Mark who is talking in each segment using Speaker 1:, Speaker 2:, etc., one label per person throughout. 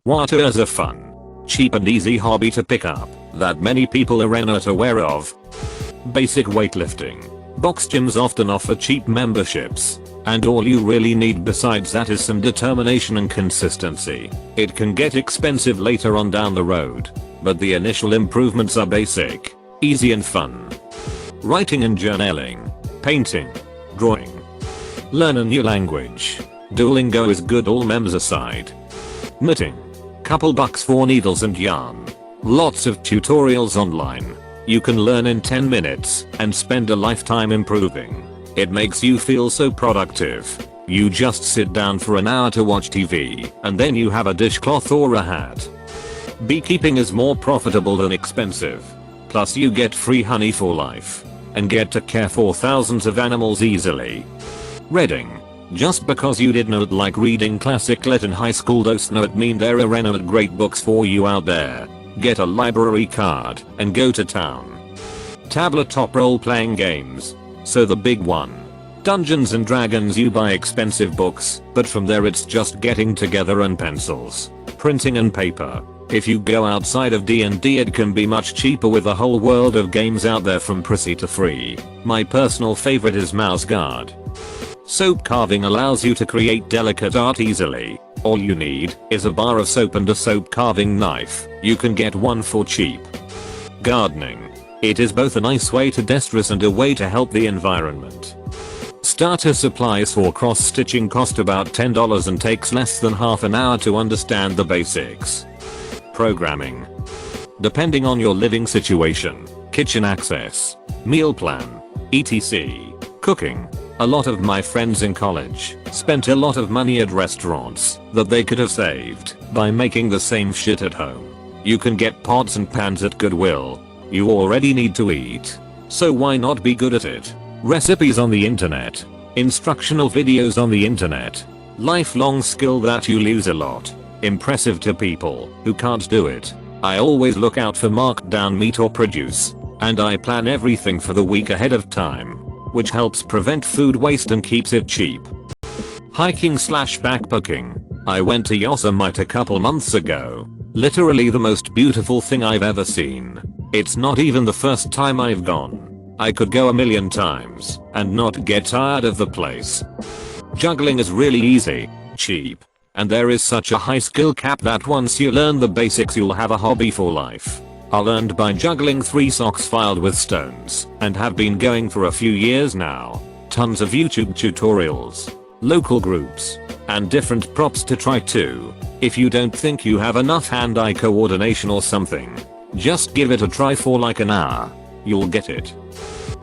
Speaker 1: What is a fun, cheap and easy hobby to pick up that many people are not aware of? Basic weightlifting. Box gyms often offer cheap memberships, and all you really need besides that is some determination and consistency. It can get expensive later on down the road, but the initial improvements are basic, easy and fun. Writing and journaling, painting, drawing. Learn a new language. Duolingo is good, all memes aside. Knitting. Couple bucks for needles and yarn. Lots of tutorials online. You can learn in 10 minutes and spend a lifetime improving. It makes you feel so productive. You just sit down for an hour to watch TV and then you have a dishcloth or a hat. Beekeeping is more profitable than expensive. Plus you get free honey for life and get to care for thousands of animals easily. Reading. Just because you did not like reading classic lit in high school does not mean there are not great books for you out there. Get a library card and go to town. Tabletop role-playing games. So the big one. Dungeons and Dragons, you buy expensive books, but from there it's just getting together and pencils, printing and paper. If you go outside of D&D it can be much cheaper with a whole world of games out there from pricey to free. My personal favorite is Mouse Guard. Soap carving allows you to create delicate art easily. All you need is a bar of soap and a soap carving knife. You can get one for cheap. Gardening. It is both a nice way to de-stress and a way to help the environment. Starter supplies for cross-stitching cost about $10 and takes less than half an hour to understand the basics. Programming. Depending on your living situation, kitchen access, meal plan, etc. Cooking. A lot of my friends in college spent a lot of money at restaurants that they could have saved by making the same shit at home. You can get pots and pans at Goodwill. You already need to eat, so why not be good at it? Recipes on the internet, instructional videos on the internet, lifelong skill that you lose a lot. Impressive to people who can't do it. I always look out for marked down meat or produce, and I plan everything for the week ahead of time, which helps prevent food waste and keeps it cheap. Hiking/backpacking. I went to Yosemite a couple months ago. Literally the most beautiful thing I've ever seen. It's not even the first time I've gone. I could go a million times and not get tired of the place. Juggling is really easy, cheap, and there is such a high skill cap that once you learn the basics you'll have a hobby for life. I learned by juggling 3 socks filled with stones and have been going for a few years now. Tons of YouTube tutorials, local groups, and different props to try too. If you don't think you have enough hand-eye coordination or something, just give it a try for like an hour. You'll get it.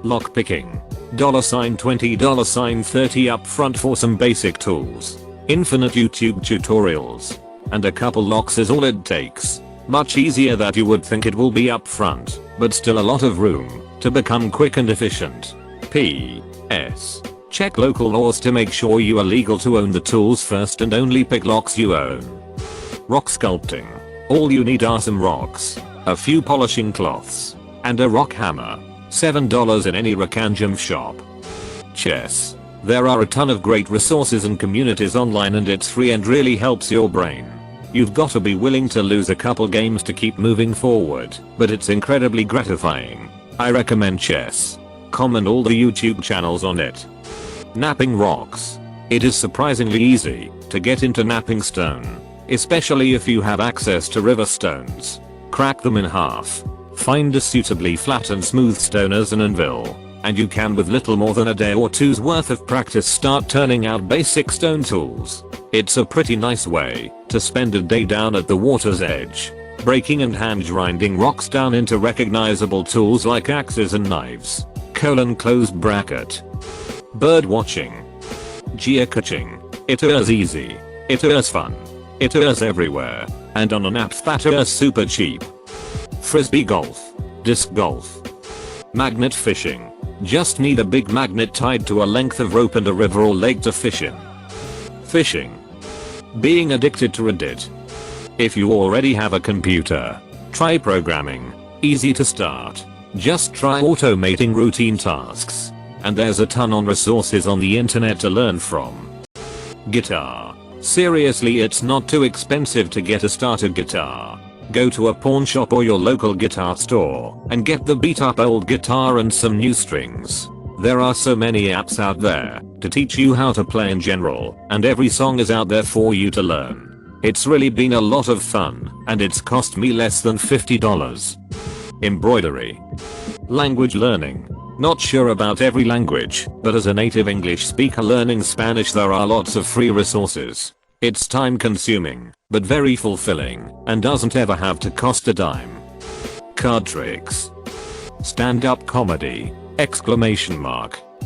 Speaker 1: Lockpicking. $20, $30 up front for some basic tools. Infinite YouTube tutorials. And a couple locks is all it takes. Much easier than you would think it will be up front, but still a lot of room to become quick and efficient. P.S. Check local laws to make sure you are legal to own the tools first and only pick locks you own. Rock sculpting. All you need are some rocks, a few polishing cloths, and a rock hammer. $7 in any Rakanjam shop. Chess. There are a ton of great resources and communities online and it's free and really helps your brain. You've got to be willing to lose a couple games to keep moving forward, but it's incredibly gratifying. I recommend chess.com and all the YouTube channels on it. Napping rocks. It is surprisingly easy to get into napping stone, especially if you have access to river stones. Crack them in half. Find a suitably flat and smooth stone as an anvil, and you can with little more than a day or two's worth of practice start turning out basic stone tools. It's a pretty nice way to spend a day down at the water's edge, breaking and hand grinding rocks down into recognizable tools like axes and knives. Close bracket. Bird watching. Geocaching. It is easy. It is fun. It is everywhere. And on an app that is super cheap. Frisbee golf. Disc golf. Magnet fishing. Just need a big magnet tied to a length of rope and a river or lake to fish in. Fishing. Being addicted to Reddit. If you already have a computer, try programming. Easy to start. Just try automating routine tasks. And there's a ton of resources on the internet to learn from. Guitar. Seriously, it's not too expensive to get a starter guitar. Go to a pawn shop or your local guitar store and get the beat up old guitar and some new strings. There are so many apps out there to teach you how to play in general, and every song is out there for you to learn. It's really been a lot of fun, and it's cost me less than $50. Embroidery. Language learning. Not sure about every language, but as a native English speaker learning Spanish, there are lots of free resources. It's time consuming, but very fulfilling, and doesn't ever have to cost a dime. Card tricks. Stand-up comedy. !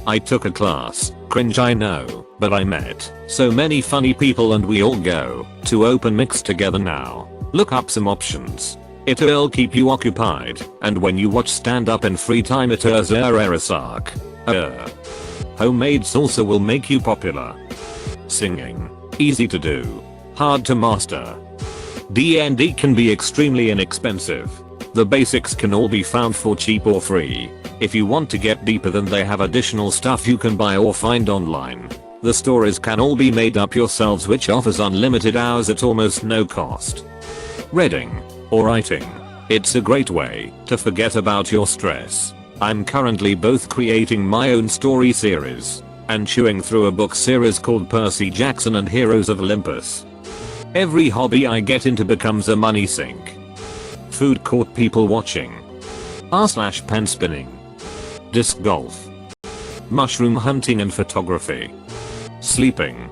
Speaker 1: I took a class, cringe I know, but I met so many funny people and we all go to open mics together now. Look up some options. It'll keep you occupied, and when you watch stand-up in free time it'll suck. Homemade salsa will make you popular. Singing. Easy to do. Hard to master. D&D can be extremely inexpensive. The basics can all be found for cheap or free. If you want to get deeper, then they have additional stuff you can buy or find online. The stories can all be made up yourselves, which offers unlimited hours at almost no cost. Reading or writing. It's a great way to forget about your stress. I'm currently both creating my own story series and chewing through a book series called Percy Jackson and Heroes of Olympus. Every hobby I get into becomes a money sink. Food court people watching. r/pen spinning. Disc golf. Mushroom hunting and photography. Sleeping.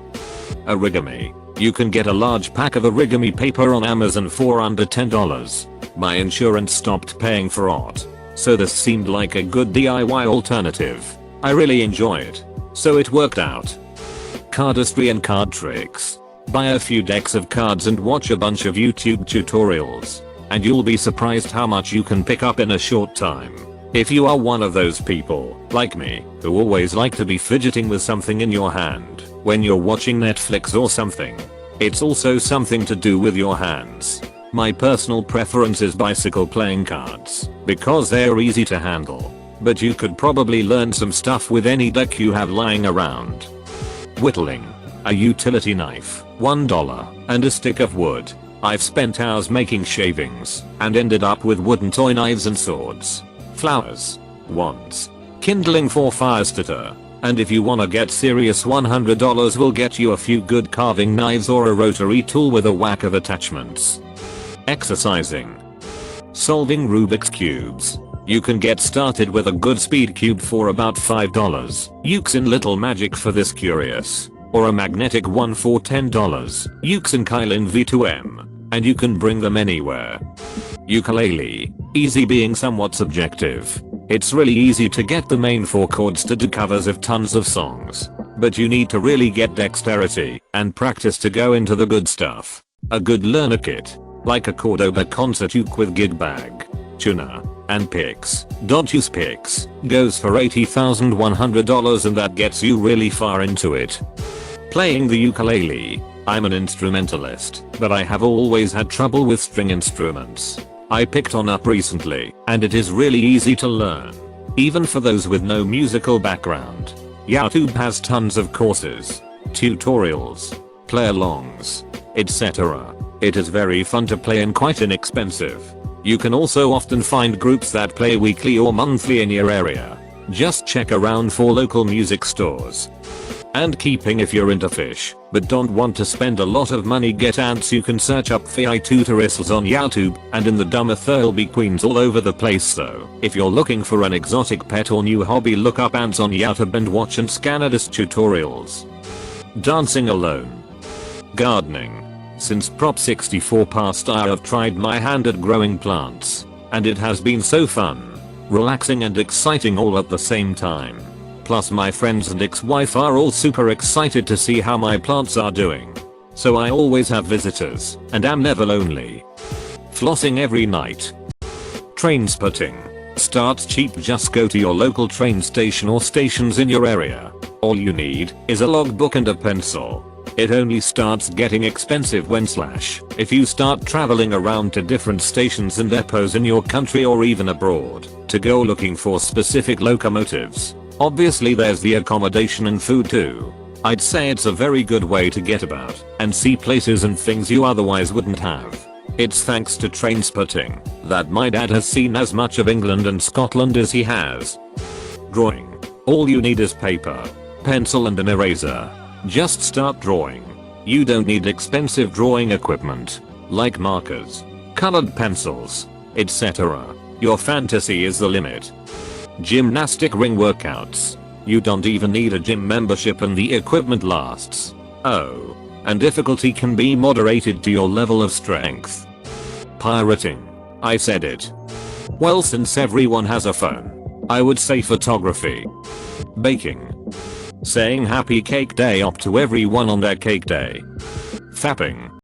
Speaker 1: Origami. You can get a large pack of origami paper on Amazon for under $10. My insurance stopped paying for art, so this seemed like a good DIY alternative. I really enjoy it, so it worked out. Cardistry and card tricks. Buy a few decks of cards and watch a bunch of YouTube tutorials, and you'll be surprised how much you can pick up in a short time. If you are one of those people, like me, who always like to be fidgeting with something in your hand when you're watching Netflix or something, it's also something to do with your hands. My personal preference is bicycle playing cards, because they're easy to handle. But you could probably learn some stuff with any deck you have lying around. Whittling. A utility knife, $1, and a stick of wood. I've spent hours making shavings, and ended up with wooden toy knives and swords. Flowers. Wands. Kindling for fire starter. And if you wanna get serious, $100 will get you a few good carving knives or a rotary tool with a whack of attachments. Exercising. Solving Rubik's Cubes. You can get started with a good speed cube for about $5. Euxin Little Magic for this curious. Or a magnetic one for $10. Euxin Kylin V2M. And you can bring them anywhere. Ukulele. Easy being somewhat subjective. It's really easy to get the main 4 chords to do covers of tons of songs. But you need to really get dexterity and practice to go into the good stuff. A good learner kit, like a Cordoba concert uke with gig bag, tuner, and picks, use picks, goes for $80,100, and that gets you really far into it. Playing the ukulele. I'm an instrumentalist, but I have always had trouble with string instruments. I picked one up recently, and it is really easy to learn, even for those with no musical background. YouTube has tons of courses, tutorials, play-alongs, etc. It is very fun to play and quite inexpensive. You can also often find groups that play weekly or monthly in your area. Just check around for local music stores. And keeping, if you're into fish, but don't want to spend a lot of money, get ants. You can search up Fi tutorials on YouTube, and in the dumber there'll be queens all over the place. So if you're looking for an exotic pet or new hobby, look up ants on YouTube and watch and scan Scanadist tutorials. Dancing alone. Gardening. Since Prop 64 passed, I have tried my hand at growing plants, and it has been so fun, relaxing and exciting all at the same time. Plus my friends and ex-wife are all super excited to see how my plants are doing. So I always have visitors, and am never lonely. Flossing every night. Train spotting. Starts cheap, just go to your local train station or stations in your area. All you need is a logbook and a pencil. It only starts getting expensive when if you start traveling around to different stations and depots in your country or even abroad to go looking for specific locomotives. Obviously there's the accommodation and food too. I'd say it's a very good way to get about and see places and things you otherwise wouldn't have. It's thanks to trainspotting that my dad has seen as much of England and Scotland as he has. Drawing. All you need is paper, pencil and an eraser. Just start drawing. You don't need expensive drawing equipment like markers, colored pencils, etc. Your fantasy is the limit. Gymnastic ring workouts. You don't even need a gym membership and the equipment lasts. Oh, and difficulty can be moderated to your level of strength. Pirating. I said it. Well, since everyone has a phone, I would say photography. Baking. Saying happy cake day up to everyone on their cake day. Fapping.